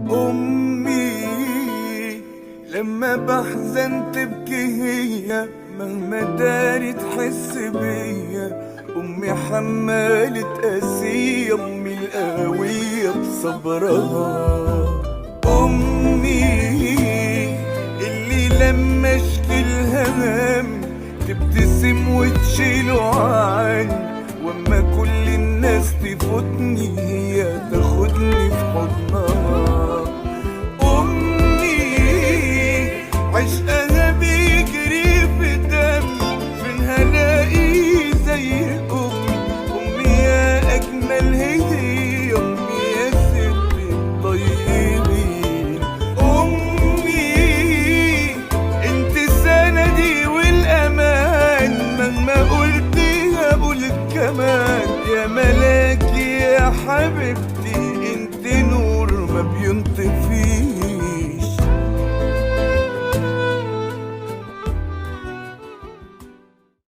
أمي لما بحزن تبكي هي، مهما داري تحس بيا. أمي حمالة قاسية، أمي القوية بصبرها. أمي اللي لما اشكي الهمام تبتسم وتشيله عني، واما كل الناس تفوتني هي تاخدني في حضنها. أمي عشقها بيجري في دمي، فين هلاقي زي أمي؟ أمي يا أجمل هدية، أمي يا ست الطيبين. أمي انت سندي والأمان، مهما قلت هقولك كمان. يا ملاكي يا حبيبتي انت نور ما بينطفي.